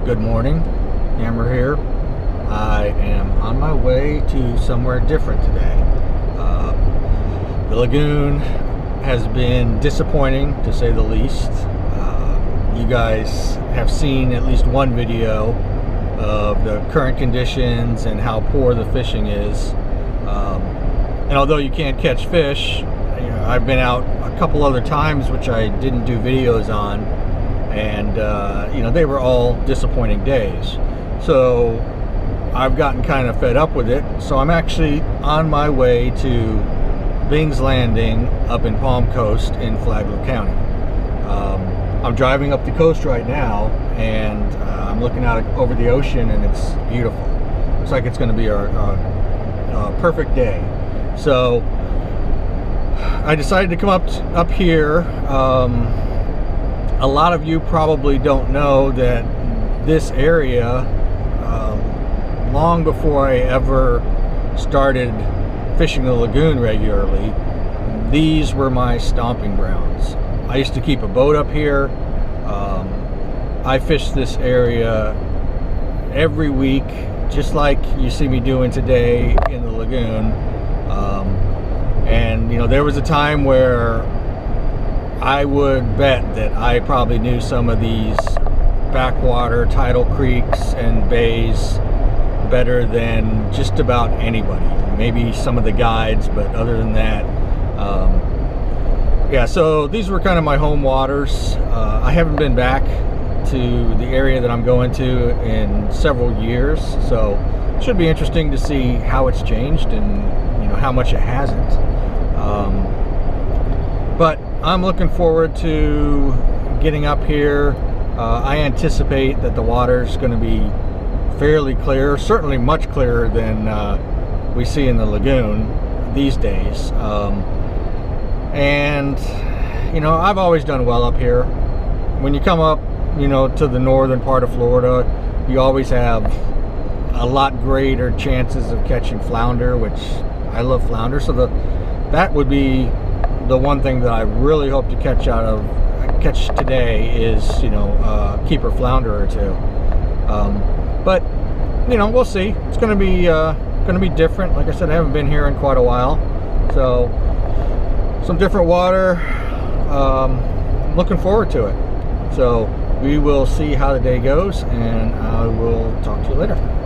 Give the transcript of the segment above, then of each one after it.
Good morning, Hammer here. I am on my way to somewhere different today. The lagoon has been disappointing, to say the least. You guys have seen at least one video of the current conditions and how poor the fishing is. And although you can't catch fish, I've been out a couple other times which I didn't do videos on, and they were all disappointing days. So I've gotten kind of fed up with it. So I'm actually on my way to Bing's Landing up in Palm Coast in Flagler County. I'm driving up the coast right now, and I'm looking out over the ocean, and it's beautiful. Looks like it's going to be a perfect day. So I decided to come up here. A lot of you probably don't know that this area, long before I ever started fishing the lagoon regularly, these were my stomping grounds. I used to keep a boat up here. I fished this area every week, just like you see me doing today in the lagoon. And there was a time where I would bet that I probably knew some of these backwater tidal creeks and bays better than just about anybody. Maybe some of the guides, but other than that, yeah, so these were kind of my home waters. I haven't been back to the area that I'm going to in several years, so it should be interesting to see how it's changed and how much it hasn't. But I'm looking forward to getting up here. I anticipate that the water's going to be fairly clear, certainly much clearer than we see in the lagoon these days. And I've always done well up here. When you come up to the northern part of Florida, you always have a lot greater chances of catching flounder, which I love flounder. So that would be the one thing that I really hope to catch today is keeper flounder or two. But we'll see. It's going to be different. Like I said, I haven't been here in quite a while, so some different water. Looking forward to it. So we will see how the day goes, and I will talk to you later.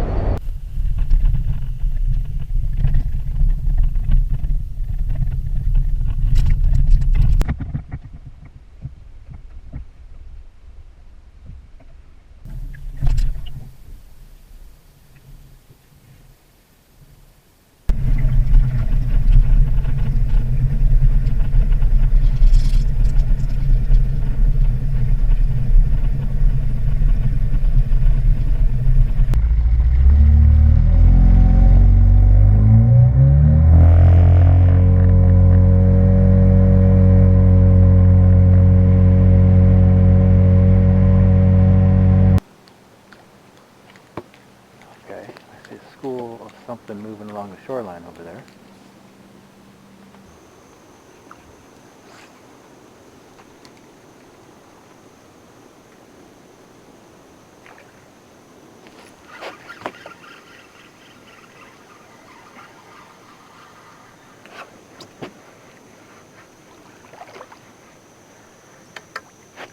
Something moving along the shoreline over there.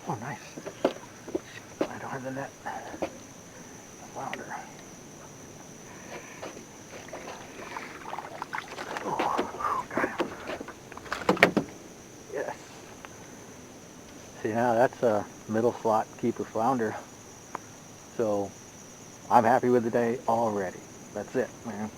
Oh, nice. I don't have the net. Flounder. See, now that's a middle slot keeper flounder. So I'm happy with the day already. That's it, man.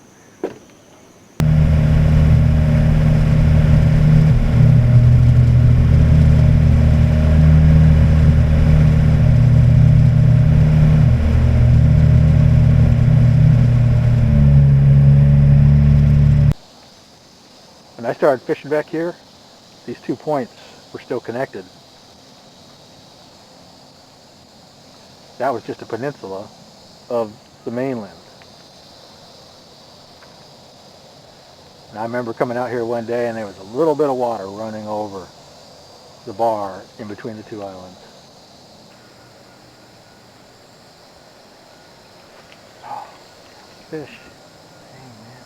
When I started fishing back here, these 2 points were still connected. That was just a peninsula of the mainland. And I remember coming out here one day and there was a little bit of water running over the bar in between the two islands. fish. Dang, man.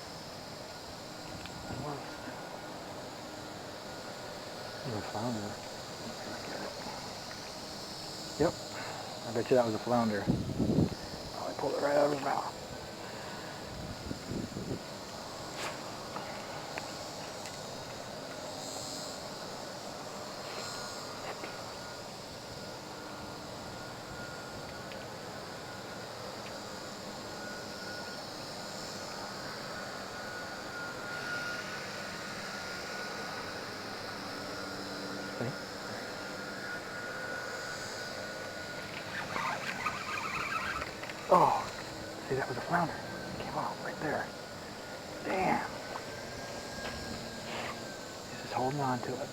Almost. Even flounder. Look at it. Yep. I bet you that was a flounder. Oh, I pulled it right out of his mouth. Oh, see, that was a flounder. It came out right there. Damn. He's just holding on to it.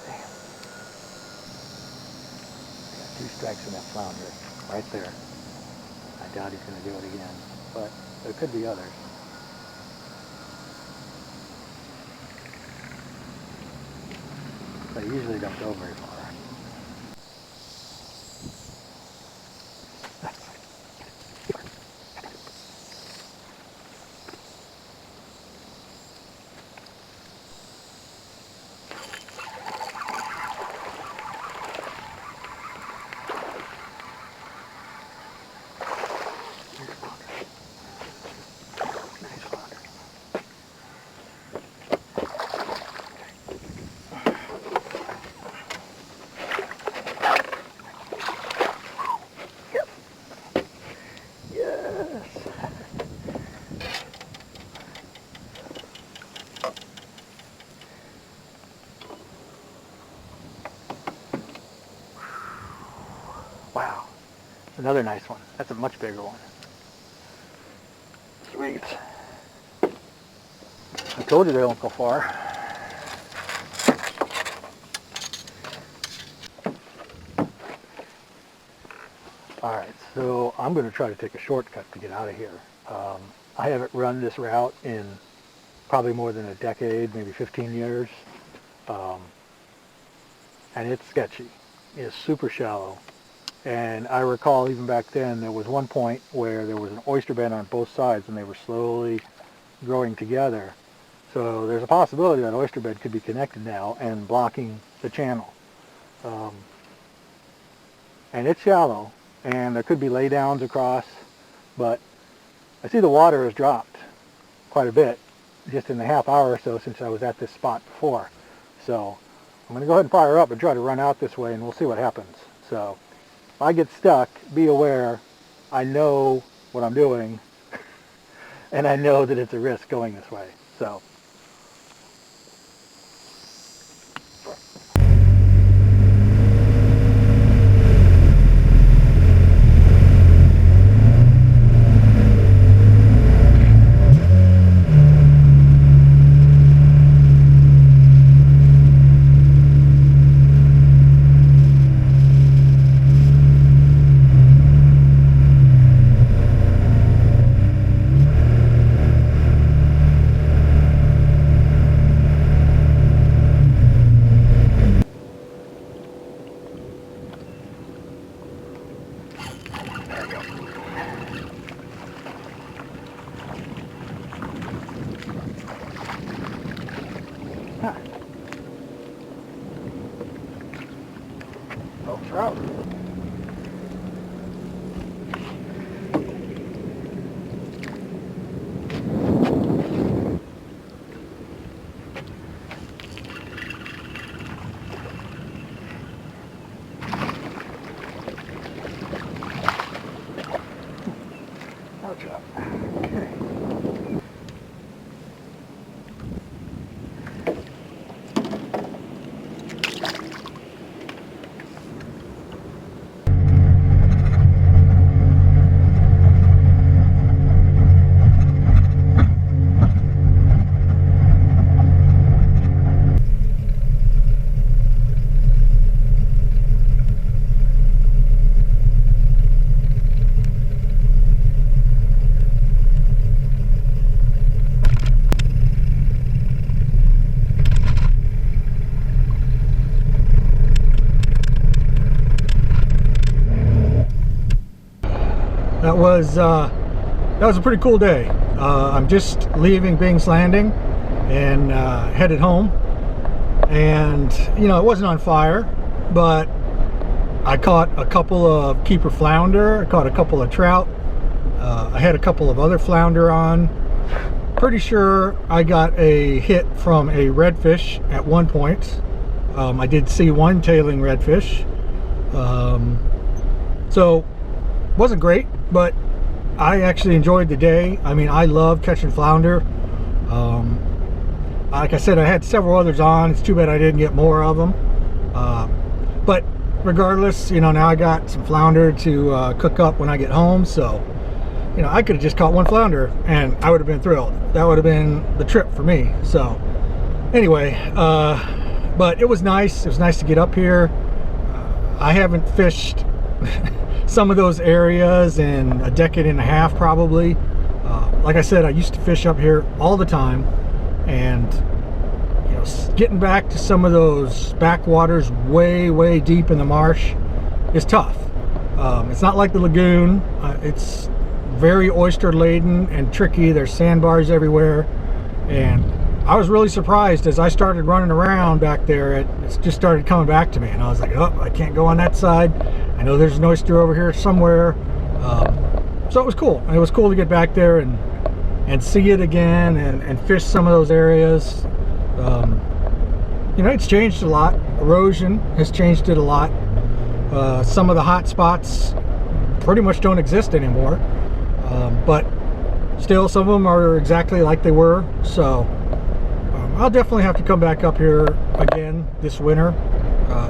Damn. I got 2 strikes from that flounder right there. I doubt he's going to do it again, but there could be others. But he usually don't go very far. Wow, another nice one. That's a much bigger one. Sweet. I told you they don't go far. Alright, so I'm going to try to take a shortcut to get out of here. I haven't run this route in probably more than a decade, maybe 15 years. And it's sketchy. It's super shallow. And I recall even back then there was one point where there was an oyster bed on both sides and they were slowly growing together. So there's a possibility that oyster bed could be connected now and blocking the channel. And it's shallow and there could be laydowns across, but I see the water has dropped quite a bit just in the half hour or so since I was at this spot before. So I'm going to go ahead and fire up and try to run out this way and we'll see what happens. So if I get stuck, be aware, I know what I'm doing, and I know that it's a risk going this way. So. Oh, trout. Oh, trout. Okay. That was that was a pretty cool day. I'm just leaving Bing's Landing and headed home, and you know, it wasn't on fire, but I caught a couple of keeper flounder, I caught a couple of trout, I had a couple of other flounder on. Pretty sure I got a hit from a redfish at one point. I did see one tailing redfish. So wasn't great, but I actually enjoyed the day. I mean, I love catching flounder. Like I said, I had several others on. It's too bad I didn't get more of them. But regardless, you know, now I got some flounder to cook up when I get home. So, you know, I could have just caught one flounder and I would have been thrilled. That would have been the trip for me. So anyway, but it was nice. It was nice to get up here. I haven't fished some of those areas in a decade and a half probably. Like I said, I used to fish up here all the time, and you know, getting back to some of those backwaters way deep in the marsh is tough. It's not like the lagoon. It's very oyster laden and tricky. There's sandbars everywhere, and I was really surprised as I started running around back there. It just started coming back to me, and I was like, oh, I can't go on that side. I know there's an oyster over here somewhere. So it was cool. It was cool to get back there and see it again and fish some of those areas. You know, it's changed a lot. Erosion has changed it a lot. Some of the hot spots pretty much don't exist anymore. But still, some of them are exactly like they were. So I'll definitely have to come back up here again this winter.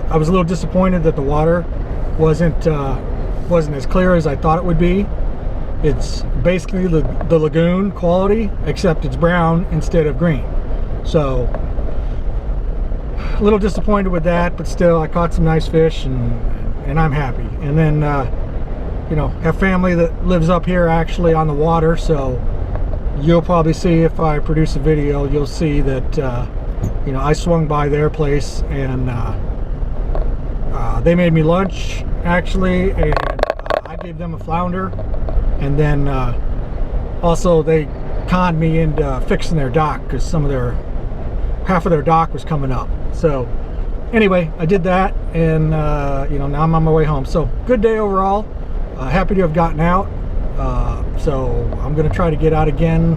I was a little disappointed that the water wasn't as clear as I thought it would be. It's basically the lagoon quality, except it's brown instead of green. So a little disappointed with that, but still I caught some nice fish, and I'm happy. And then you know, have family that lives up here actually on the water, so you'll probably see, if I produce a video, you'll see that you know, I swung by their place, and they made me lunch actually, and I gave them a flounder, and then also they conned me into fixing their dock, because half of their dock was coming up. So anyway, I did that, and you know, now I'm on my way home. So good day overall. Happy to have gotten out. So I'm gonna try to get out again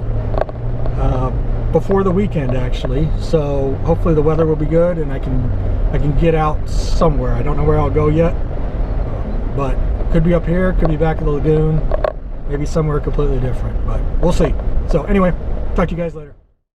before the weekend actually. So hopefully the weather will be good and I can get out somewhere. I don't know where I'll go yet, but could be up here, could be back at the lagoon, maybe somewhere completely different, but we'll see. So anyway, talk to you guys later.